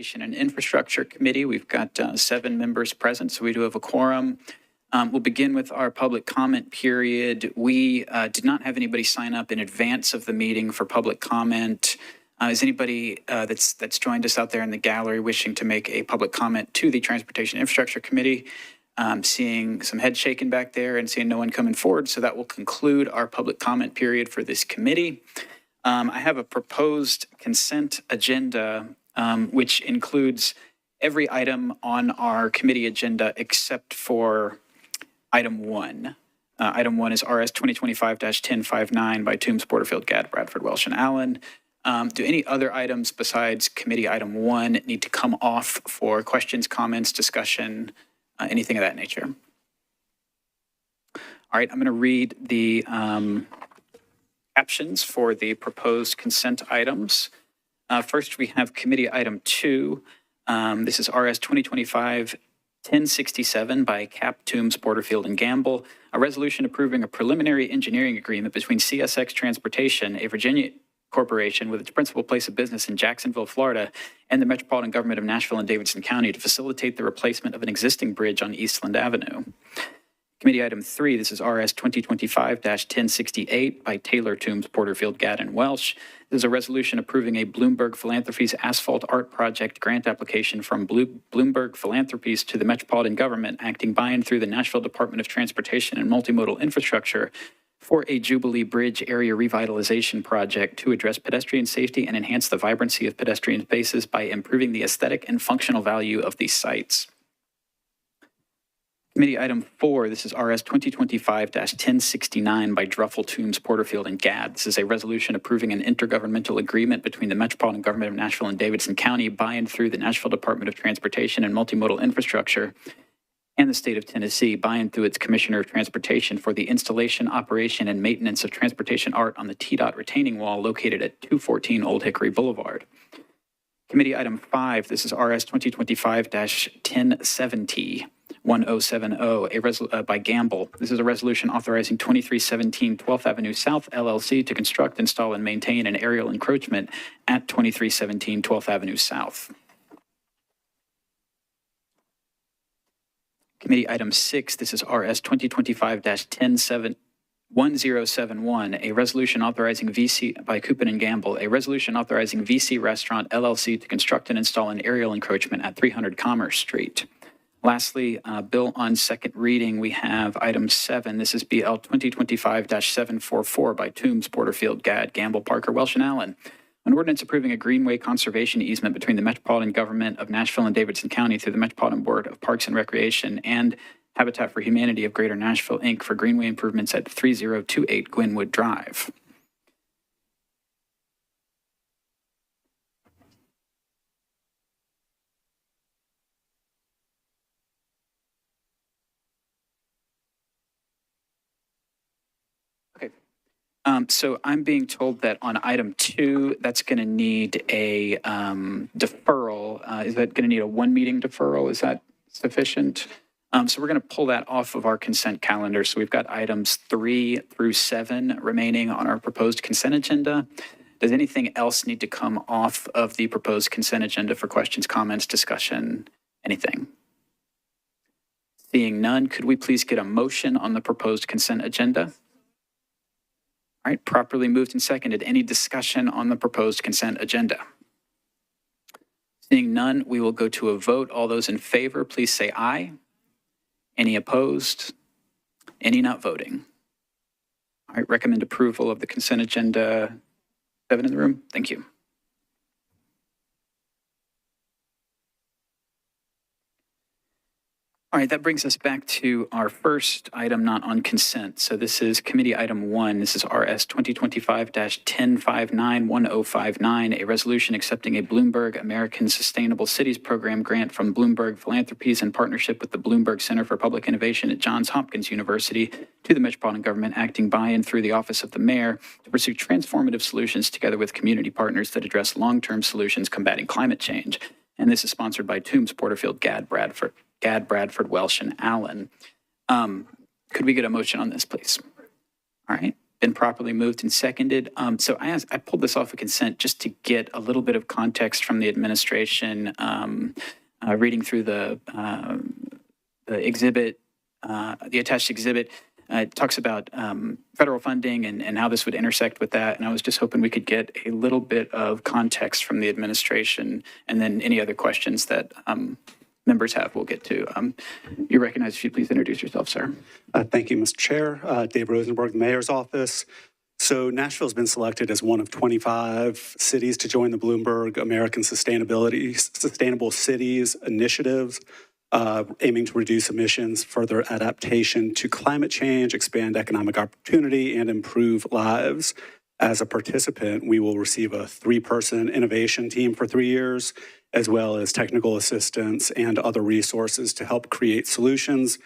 And Infrastructure Committee. We've got 7 members present, so we do have a quorum. We'll begin with our public comment period. We did not have anybody sign up in advance of the meeting for public comment. Is anybody that's joined us out there in the gallery wishing to make a public comment to the Transportation and Infrastructure Committee? Seeing some head shaking back there and seeing no one coming forward, so that will conclude our public comment period for this committee. I have a proposed consent agenda which includes every item on our committee agenda except for item 1. Item 1 is RS 2025-1059 by Toombs, Porterfield, Gadd, Bradford, Welsh, and Allen. Do any other items besides committee item 1 need to come off for questions, comments, discussion, anything of that nature? All right, I'm going to read the captions for the proposed consent items. First, we have committee item 2. This is RS 2025-1067 by Cap, Toombs, Porterfield, and Gamble, a resolution approving a preliminary engineering agreement between CSX Transportation, a Virginia corporation with its principal place of business in Jacksonville, Florida, and the Metropolitan Government of Nashville and Davidson County to facilitate the replacement of an existing bridge on Eastland Avenue. Committee item 3, this is RS 2025-1068 by Taylor, Toombs, Porterfield, Gadd, and Welsh. This is a resolution approving a Bloomberg Philanthropies Asphalt Art Project grant application from Bloomberg Philanthropies to the Metropolitan Government, acting by and through the Nashville Department of Transportation and Multimodal Infrastructure for a Jubilee Bridge area revitalization project to address pedestrian safety and enhance the vibrancy of pedestrian spaces by improving the aesthetic and functional value of these sites. Committee item 4, this is RS 2025-1069 by Druffel, Toombs, Porterfield, and Gadd. This is a resolution approving an intergovernmental agreement between the Metropolitan Government of Nashville and Davidson County by and through the Nashville Department of Transportation and Multimodal Infrastructure and the state of Tennessee by and through its Commissioner of Transportation for the installation, operation, and maintenance of transportation art on the TDOT retaining wall located at 214 Old Hickory Boulevard. Committee item 5, this is RS 2025-1070. 1070 by Gamble. This is a resolution authorizing 2317 12th Avenue South LLC to construct, install, and maintain an aerial encroachment at 2317 12th Avenue South. Committee item 6, this is RS 2025-1071, a resolution authorizing VC by Coupin and Gamble, a resolution authorizing VC Restaurant LLC to construct and install an aerial encroachment at 300 Commerce Street. Lastly, bill on second reading, we have item 7. This is BL 2025-744 by Toombs, Porterfield, Gadd, Gamble, Parker, Welsh, and Allen. An ordinance approving a greenway conservation easement between the Metropolitan Government of Nashville and Davidson County through the Metropolitan Board of Parks and Recreation and Habitat for Humanity of Greater Nashville, Inc. for greenway improvements at 3028 Glenwood Drive. So I'm being told that on item 2, that's going to need a deferral. Is that going to need a 1-meeting deferral? Is that sufficient? So we're going to pull that off of our consent calendar. So we've got items 3 through 7 remaining on our proposed consent agenda. Does anything else need to come off of the proposed consent agenda for questions, comments, discussion, anything? Seeing none, could we please get a motion on the proposed consent agenda? All right, properly moved and seconded. Any discussion on the proposed consent agenda? Seeing none, we will go to a vote. All those in favor, please say aye. Any opposed? Any not voting? All right, recommend approval of the consent agenda. 7 in the room. Thank you. All right, that brings us back to our first item not on consent. So this is committee item 1. This is RS 2025-1059-1059, a resolution accepting a Bloomberg American Sustainable Cities Program grant from Bloomberg Philanthropies in partnership with the Bloomberg Center for Public Innovation at Johns Hopkins University to the Metropolitan Government, acting by and through the Office of the Mayor to pursue transformative solutions together with community partners that address long-term solutions combating climate change. And this is sponsored by Toombs, Porterfield, Gadd, Bradford, Welsh, and Allen. Could we get a motion on this, please? All right. Been properly moved and seconded. So I pulled this off of consent just to get a little bit of context from the administration. Reading through the exhibit, the attached exhibit, it talks about federal funding and how this would intersect with that. And I was just hoping we could get a little bit of context from the administration, and then any other questions that members have, we'll get to. You're recognized. If you'd please introduce yourself, sir. Thank you, Mr. Chair. Dave Rosenberg, the Mayor's Office. So Nashville has been selected as one of 25 cities to join the Bloomberg American Sustainable Cities Initiatives, aiming to reduce emissions, further adaptation to climate change, expand economic opportunity, and improve lives. As a participant, we will receive a 3-person innovation team for 3 years, as well as technical assistance and other resources to help create solutions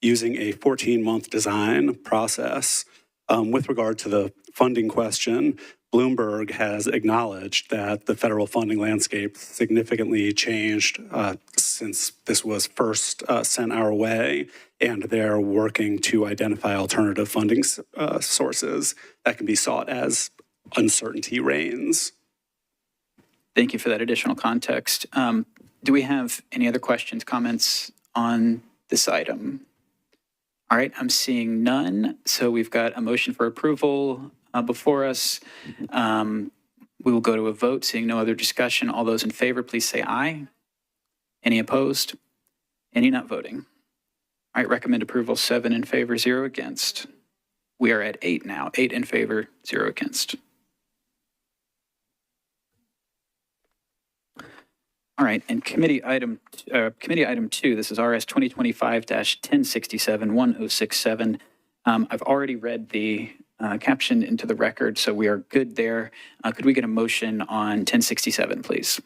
using a 14-month design process. With regard to the funding question, Bloomberg has acknowledged that the federal funding landscape significantly changed since this was first sent our way, and they're working to identify alternative funding sources that can be sought as uncertainty reigns. Thank you for that additional context. Do we have any other questions, comments on this item? All right, I'm seeing none. So we've got a motion for approval before us. We will go to a vote. Seeing no other discussion, all those in favor, please say aye. Any opposed? Any not voting? All right, recommend approval, 7 in favor, 0 against. We are at 8 now, 8 in favor, 0 against. All right, and committee item 2, this is RS 2025-1067-1067. I've already read the caption into the record, so we are good there. Could we get a motion on 1067, please?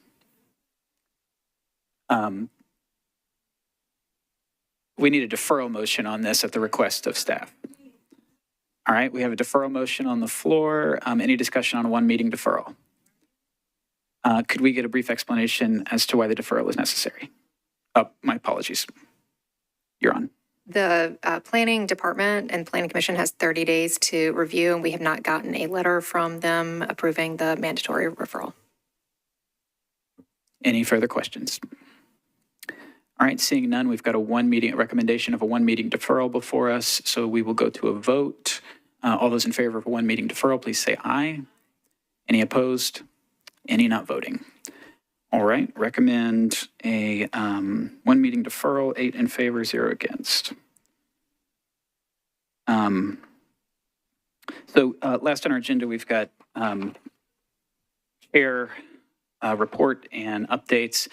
We need a deferral motion on this at the request of staff. All right, we have a deferral motion on the floor. Any discussion on 1 meeting deferral? Could we get a brief explanation as to why the deferral is necessary? My apologies. You're on. The Planning Department and Planning Commission has 30 days to review, and we have not gotten a letter from them approving the mandatory referral. Any further questions? All right, seeing none, we've got a recommendation of a 1 meeting deferral before us, so we will go to a vote. All those in favor of a 1 meeting deferral, please say aye. Any opposed? Any not voting? All right, recommend a 1 meeting deferral, 8 in favor, 0 against. So last on our agenda, we've got chair report and updates.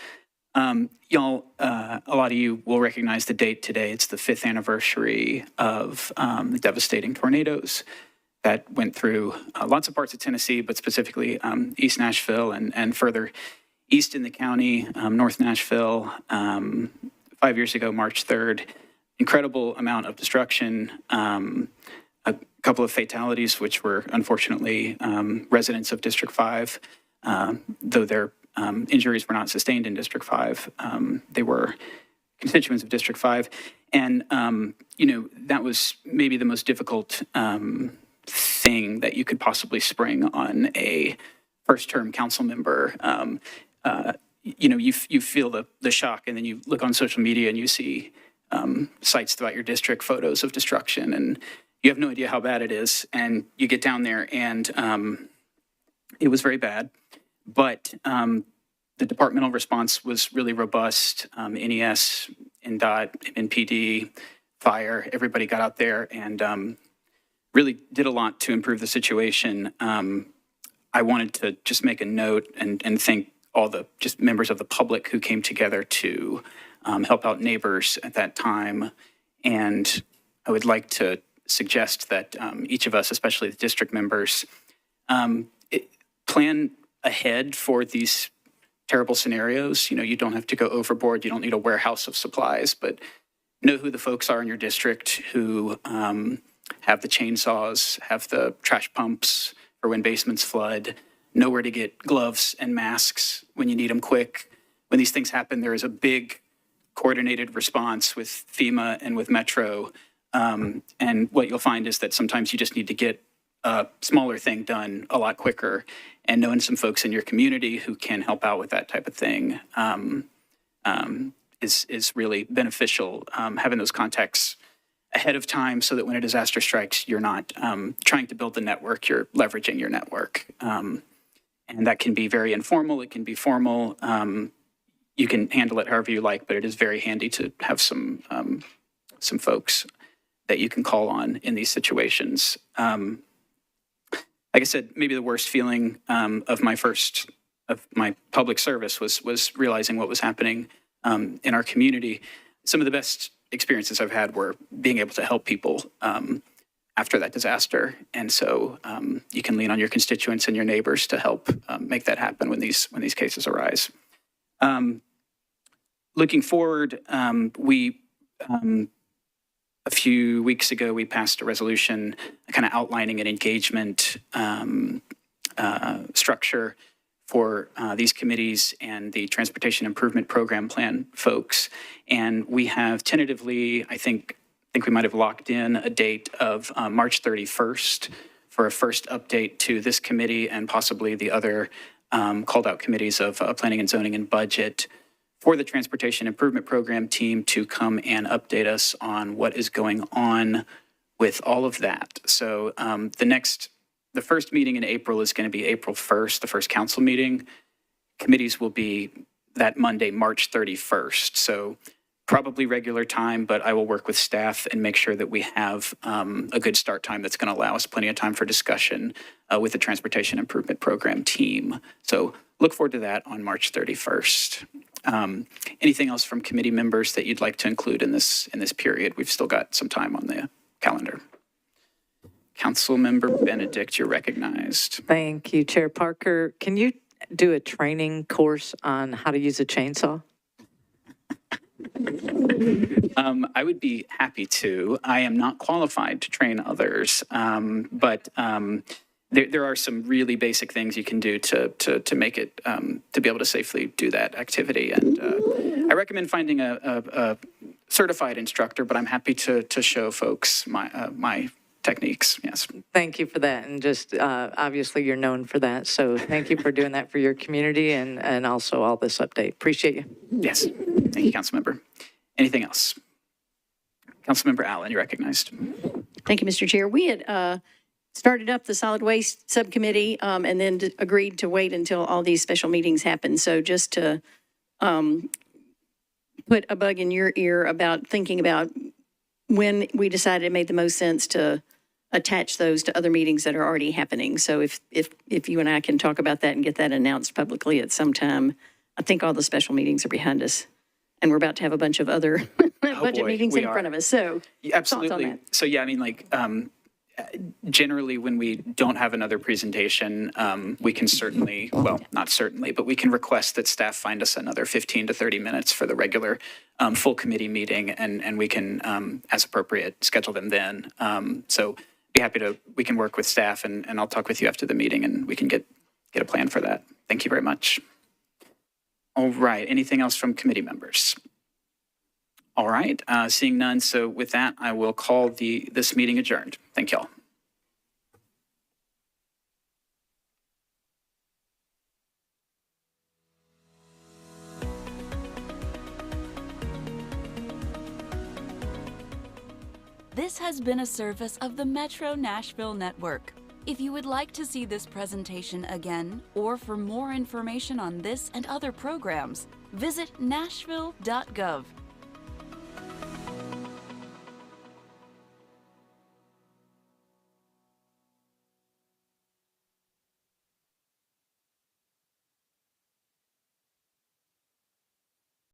Y'all, a lot of you will recognize the date today. It's the 5th anniversary of the devastating tornadoes that went through lots of parts of Tennessee, but specifically East Nashville and further east in the county, North Nashville, 5 years ago, March 3rd. Incredible amount of destruction, a couple of fatalities, which were unfortunately residents of District 5, though their injuries were not sustained in District 5. They were constituents of District 5. And, that was maybe the most difficult thing that you could possibly spring on a first-term council member. You feel the shock, and then you look on social media and you see sites throughout your district, photos of destruction, and you have no idea how bad it is. And you get down there, and it was very bad. But the departmental response was really robust. NES, NDOT, NPD, fire, everybody got out there and really did a lot to improve the situation. I wanted to just make a note and thank all the just members of the public who came together to help out neighbors at that time. And I would like to suggest that each of us, especially the district members, plan ahead for these terrible scenarios. You don't have to go overboard. You don't need a warehouse of supplies, but know who the folks are in your district who have the chainsaws, have the trash pumps for when basements flood, know where to get gloves and masks when you need them quick. When these things happen, there is a big coordinated response with FEMA and with Metro. And what you'll find is that sometimes you just need to get a smaller thing done a lot quicker. And knowing some folks in your community who can help out with that type of thing is really beneficial. Having those contacts ahead of time so that when a disaster strikes, you're not trying to build the network, you're leveraging your network. And that can be very informal, it can be formal. You can handle it however you like, but it is very handy to have some folks that you can call on in these situations. Like I said, maybe the worst feeling of my public service was realizing what was happening in our community. Some of the best experiences I've had were being able to help people after that disaster. And so you can lean on your constituents and your neighbors to help make that happen when these cases arise. Looking forward, a few weeks ago, we passed a resolution kind of outlining an engagement structure for these committees and the Transportation Improvement Program Plan folks. And we have tentatively, I think we might have locked in a date of March 31st for a first update to this committee and possibly the other called out committees of Planning and Zoning and Budget for the Transportation Improvement Program team to come and update us on what is going on with all of that. So the first meeting in April is going to be April 1st, the first council meeting. Committees will be that Monday, March 31st. So probably regular time, but I will work with staff and make sure that we have a good start time that's going to allow us plenty of time for discussion with the Transportation Improvement Program team. So look forward to that on March 31st. Anything else from committee members that you'd like to include in this period? We've still got some time on the calendar. Councilmember Benedict, you're recognized. Thank you, Chair Parker. Can you do a training course on how to use a chainsaw? I would be happy to. I am not qualified to train others, but there are some really basic things you can do to make it, to be able to safely do that activity. And I recommend finding a certified instructor, but I'm happy to show folks my techniques, yes. Thank you for that. And just obviously you're known for that. So thank you for doing that for your community and also all this update. Appreciate you. Yes. Thank you, Councilmember. Anything else? Councilmember Allen, you're recognized. Thank you, Mr. Chair. We had started up the solid waste subcommittee and then agreed to wait until all these special meetings happen. So just to put a bug in your ear about thinking about when we decided it made the most sense to attach those to other meetings that are already happening. So if you and I can talk about that and get that announced publicly at some time, I think all the special meetings are behind us. And we're about to have a bunch of other budget meetings in front of us. So absolutely. Thoughts on that? So yeah, I mean, like generally when we don't have another presentation, we can certainly, well, not certainly, but we can request that staff find us another 15 to 30 minutes for the regular full committee meeting, and we can, as appropriate, schedule them then. So be happy to, we can work with staff and I'll talk with you after the meeting and we can get a plan for that. Thank you very much. All right, anything else from committee members? All right, seeing none. So with that, I will call this meeting adjourned. Thank y'all. This has been a service of the Metro Nashville Network. If you would like to see this presentation again, or for more information on this and other programs, visit nashville.gov.